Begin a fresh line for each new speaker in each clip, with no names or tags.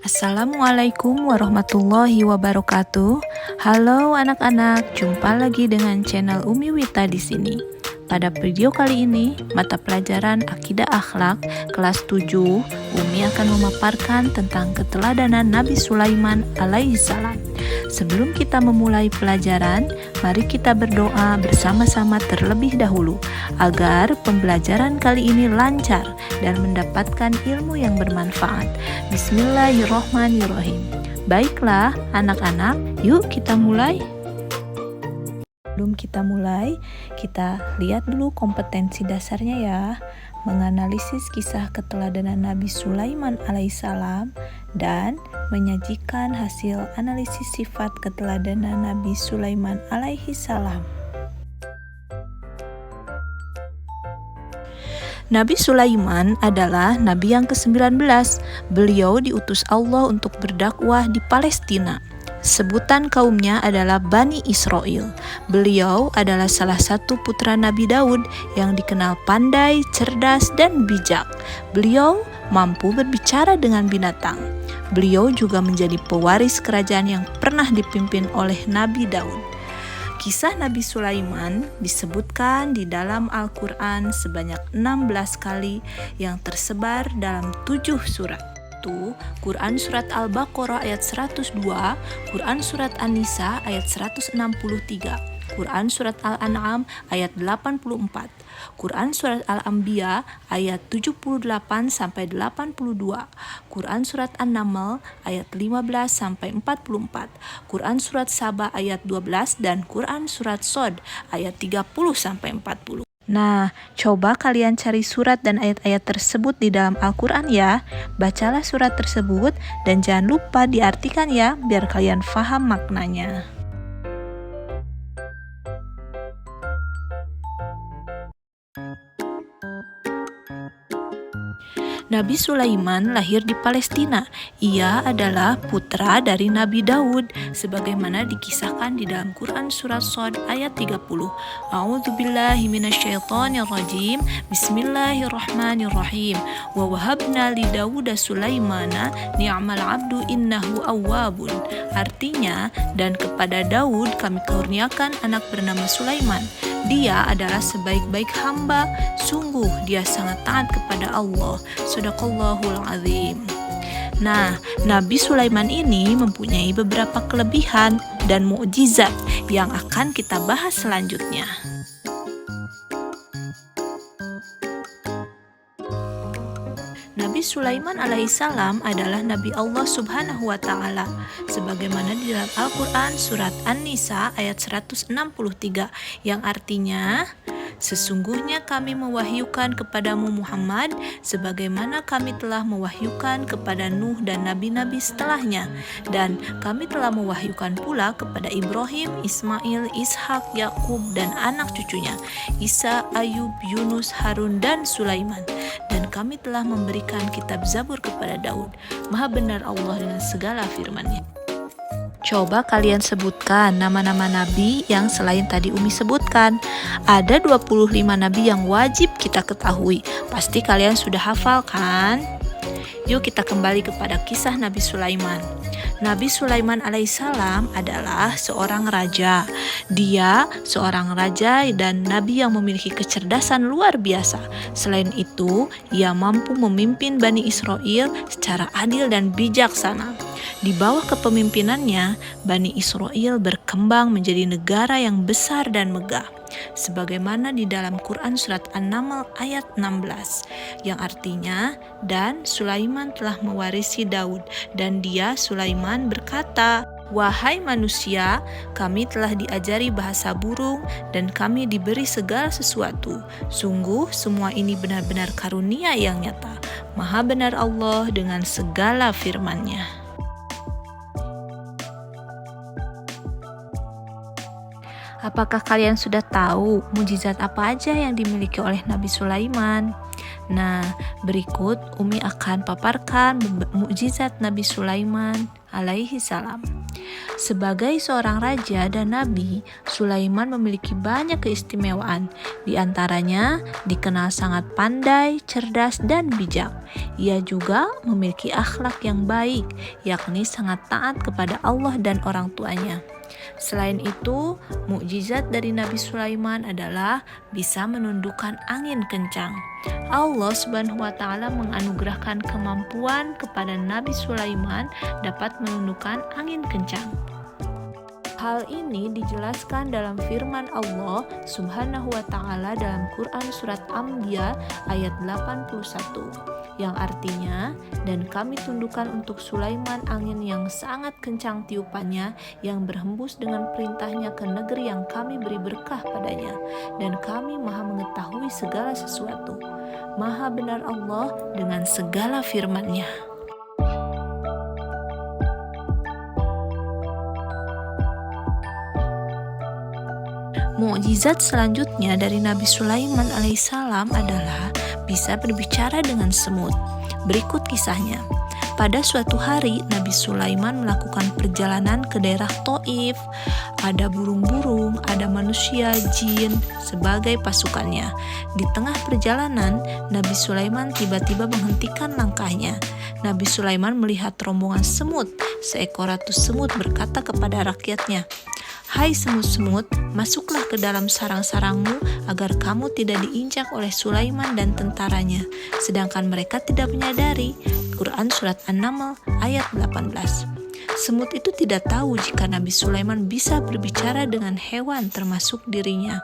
Assalamualaikum warahmatullahi wabarakatuh. Halo anak-anak, jumpa lagi dengan channel Umi Wita di sini. Pada video kali ini, mata pelajaran Akidah Akhlak kelas 7, Umi akan memaparkan tentang keteladanan Nabi Sulaiman alaihissalam. Sebelum kita memulai pelajaran, mari kita berdoa bersama-sama terlebih dahulu agar pembelajaran kali ini lancar dan mendapatkan ilmu yang bermanfaat. Bismillahirrohmanirrohim. Baiklah anak-anak, yuk kita mulai. Sebelum kita mulai, kita lihat dulu kompetensi dasarnya ya. Menganalisis kisah keteladanan Nabi Sulaiman alaihissalam dan menyajikan hasil analisis sifat keteladanan Nabi Sulaiman alaihissalam. Nabi Sulaiman adalah nabi yang ke-19. Beliau diutus Allah untuk berdakwah di Palestina. Sebutan kaumnya adalah Bani Israel. Beliau adalah salah satu putra Nabi Daud yang dikenal pandai, cerdas, dan bijak. Beliau mampu berbicara dengan binatang. Beliau juga menjadi pewaris kerajaan yang pernah dipimpin oleh Nabi Daud. Kisah Nabi Sulaiman disebutkan di dalam Al-Quran sebanyak 16 kali yang tersebar dalam 7 surat. Quran Surat Al-Baqarah ayat 102, Quran Surat An-Nisa ayat 163, Quran Surat Al-An'am ayat 84, Quran Surat Al-Anbiya ayat 78-82, Quran Surat An-Naml ayat 15-44, Quran Surat Saba ayat 12, dan Quran Surat Shod ayat 30-40. Nah, coba kalian cari surat dan ayat-ayat tersebut di dalam Al-Quran ya. Bacalah surat tersebut dan jangan lupa diartikan ya, biar kalian paham maknanya. Nabi Sulaiman lahir di Palestina. Ia adalah putra dari Nabi Daud, sebagaimana dikisahkan di dalam Quran Surat Shod ayat 30. A'udzubillahi minasyaitonirrajim. Bismillahirrahmanirrahim. Wa wahabna li Dauda Sulaimana ni'mal abdu innahu awwabun. Artinya, dan kepada Daud kami kurniakan anak bernama Sulaiman. Dia adalah sebaik-baik hamba, sungguh dia sangat taat kepada Allah. Shadaqallahul azim. Nah, Nabi Sulaiman ini mempunyai beberapa kelebihan dan mukjizat yang akan kita bahas selanjutnya. Nabi Sulaiman alaihissalam adalah Nabi Allah subhanahu wa ta'ala, sebagaimana di dalam Al-Quran Surat An-Nisa ayat 163, yang artinya, sesungguhnya kami mewahyukan kepadamu Muhammad sebagaimana kami telah mewahyukan kepada Nuh dan nabi-nabi setelahnya, dan kami telah mewahyukan pula kepada Ibrahim, Ismail, Ishak, Yakub, dan anak cucunya Isa, Ayub, Yunus, Harun, dan Sulaiman. Dan kami telah memberikan kitab Zabur kepada Daud. Maha benar Allah dengan segala firman-Nya. Coba kalian sebutkan nama-nama nabi yang selain tadi Umi sebutkan. Ada 25 nabi yang wajib kita ketahui. Pasti kalian sudah hafal kan? Yuk kita kembali kepada kisah Nabi Sulaiman. Nabi Sulaiman alaihissalam adalah seorang raja. Dia seorang raja dan nabi yang memiliki kecerdasan luar biasa. Selain itu, ia mampu memimpin Bani Israel secara adil dan bijaksana. Di bawah kepemimpinannya, Bani Israel berkembang menjadi negara yang besar dan megah, sebagaimana di dalam Quran Surat An-Naml ayat 16, yang artinya, dan Sulaiman telah mewarisi Daud, dan dia Sulaiman berkata, wahai manusia, kami telah diajari bahasa burung dan kami diberi segala sesuatu. Sungguh semua ini benar-benar karunia yang nyata. Maha benar Allah dengan segala firman-Nya. Apakah kalian sudah tahu mukjizat apa aja yang dimiliki oleh Nabi Sulaiman? Nah, berikut Umi akan paparkan mukjizat Nabi Sulaiman alaihissalam. Sebagai seorang raja dan nabi, Sulaiman memiliki banyak keistimewaan. Di antaranya, dikenal sangat pandai, cerdas, dan bijak. Ia juga memiliki akhlak yang baik, yakni sangat taat kepada Allah dan orang tuanya. Selain itu, mukjizat dari Nabi Sulaiman adalah bisa menundukkan angin kencang. Allah Subhanahu wa Ta'ala menganugerahkan kemampuan kepada Nabi Sulaiman dapat menundukkan angin kencang. Hal ini dijelaskan dalam firman Allah Subhanahu wa Ta'ala dalam Quran surat Anbiya ayat 81 yang artinya, dan kami tundukkan untuk Sulaiman angin yang sangat kencang tiupannya yang berhembus dengan perintahnya ke negeri yang kami beri berkah padanya, dan kami maha mengetahui segala sesuatu. Maha benar Allah dengan segala firman-Nya. Mukjizat selanjutnya dari Nabi Sulaiman alaihissalam adalah bisa berbicara dengan semut. Berikut kisahnya. Pada suatu hari, Nabi Sulaiman melakukan perjalanan ke daerah Thaif. Ada burung-burung, ada manusia, jin sebagai pasukannya. Di tengah perjalanan, Nabi Sulaiman tiba-tiba menghentikan langkahnya. Nabi Sulaiman melihat rombongan semut. Seekor ratu semut berkata kepada rakyatnya, "Hai semut-semut, masuklah ke dalam sarang-sarangmu agar kamu tidak diinjak oleh Sulaiman dan tentaranya." Sedangkan mereka tidak menyadari. Quran Surat An-Naml ayat 18. Semut itu tidak tahu jika Nabi Sulaiman bisa berbicara dengan hewan termasuk dirinya.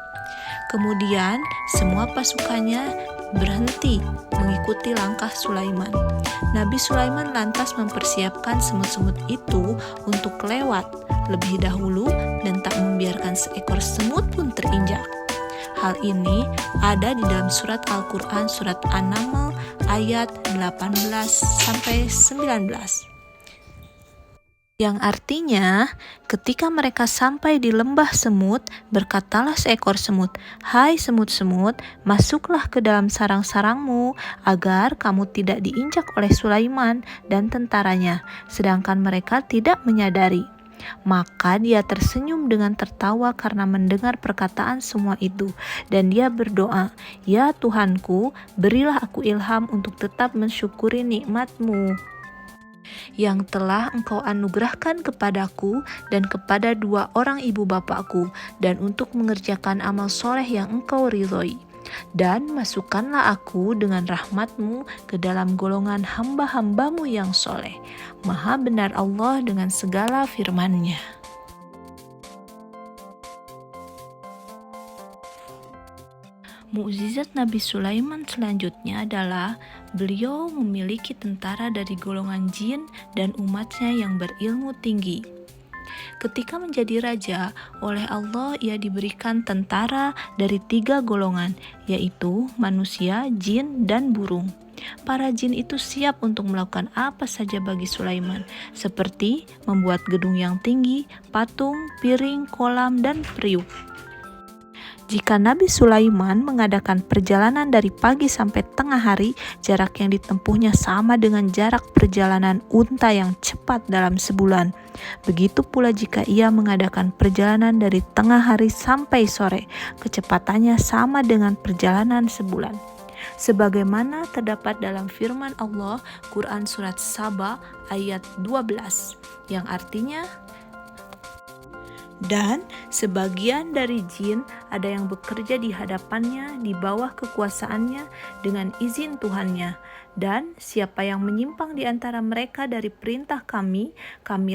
Kemudian semua pasukannya berhenti mengikuti langkah Sulaiman. Nabi Sulaiman lantas mempersiapkan semut-semut itu untuk lewat lebih dahulu dan tak membiarkan seekor semut pun terinjak. Hal ini ada di dalam surat Al-Quran surat An-Naml ayat 18-19. Yang artinya, ketika mereka sampai di lembah semut, berkatalah seekor semut, "Hai semut-semut, masuklah ke dalam sarang-sarangmu agar kamu tidak diinjak oleh Sulaiman dan tentaranya." Sedangkan mereka tidak menyadari. Maka dia tersenyum dengan tertawa karena mendengar perkataan semua itu, dan dia berdoa, "Ya Tuhanku, berilah aku ilham untuk tetap mensyukuri nikmat-Mu yang telah Engkau anugerahkan kepadaku dan kepada dua orang ibu bapakku, dan untuk mengerjakan amal soleh yang Engkau ridhoi. Dan masukkanlah aku dengan rahmat-Mu ke dalam golongan hamba-hamba-Mu yang soleh." Maha benar Allah dengan segala firman-Nya. Mukjizat Nabi Sulaiman selanjutnya adalah beliau memiliki tentara dari golongan jin dan umatnya yang berilmu tinggi. Ketika menjadi raja, oleh Allah ia diberikan tentara dari 3 golongan, yaitu manusia, jin, dan burung. Para jin itu siap untuk melakukan apa saja bagi Sulaiman, seperti membuat gedung yang tinggi, patung, piring, kolam, dan periuk. Jika Nabi Sulaiman mengadakan perjalanan dari pagi sampai tengah hari, jarak yang ditempuhnya sama dengan jarak perjalanan unta yang cepat dalam sebulan. Begitu pula jika ia mengadakan perjalanan dari tengah hari sampai sore, kecepatannya sama dengan perjalanan sebulan. Sebagaimana terdapat dalam firman Allah, Quran Surat Saba ayat 12, yang artinya, "Dan sebagian dari jin ada yang bekerja di hadapannya di bawah kekuasaannya dengan izin Tuhannya. Dan siapa yang menyimpang di antara mereka dari perintah kami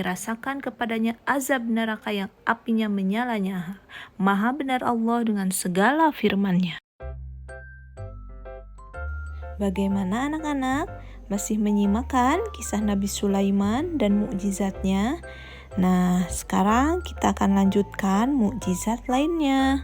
rasakan kepadanya azab neraka yang apinya menyala-nyala." Maha benar Allah dengan segala firman-Nya. Bagaimana anak-anak? Masih menyimak kan kisah Nabi Sulaiman dan mukjizatnya? Nah, sekarang kita akan lanjutkan mukjizat lainnya.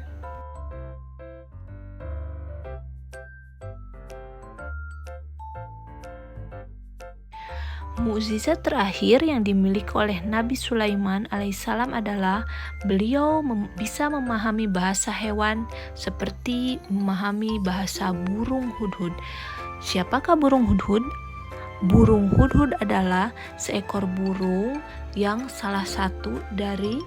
Mukjizat terakhir yang dimiliki oleh Nabi Sulaiman alaihissalam adalah beliau bisa memahami bahasa hewan seperti memahami bahasa burung hudhud. Siapakah burung hudhud? Burung hudhud adalah seekor burung yang salah satu dari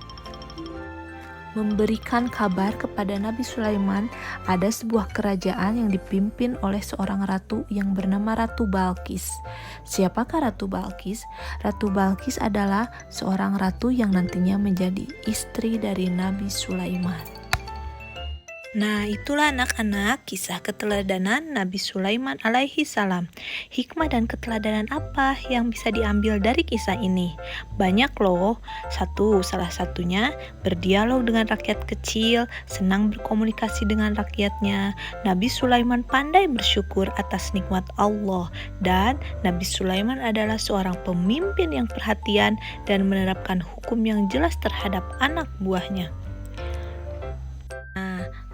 memberikan kabar kepada Nabi Sulaiman ada sebuah kerajaan yang dipimpin oleh seorang ratu yang bernama Ratu Balqis. Siapakah Ratu Balqis? Ratu Balqis adalah seorang ratu yang nantinya menjadi istri dari Nabi Sulaiman. Nah, itulah anak-anak kisah keteladanan Nabi Sulaiman alaihi salam. Hikmah dan keteladanan apa yang bisa diambil dari kisah ini? Banyak loh. Salah satunya berdialog dengan rakyat kecil, senang berkomunikasi dengan rakyatnya. Nabi Sulaiman pandai bersyukur atas nikmat Allah, dan Nabi Sulaiman adalah seorang pemimpin yang perhatian dan menerapkan hukum yang jelas terhadap anak buahnya.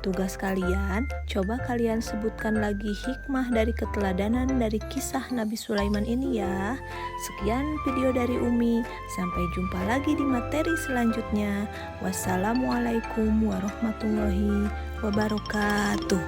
Tugas kalian, coba kalian sebutkan lagi hikmah dari keteladanan dari kisah Nabi Sulaiman ini ya. Sekian video dari Umi, sampai jumpa lagi di materi selanjutnya. Wassalamualaikum warahmatullahi wabarakatuh.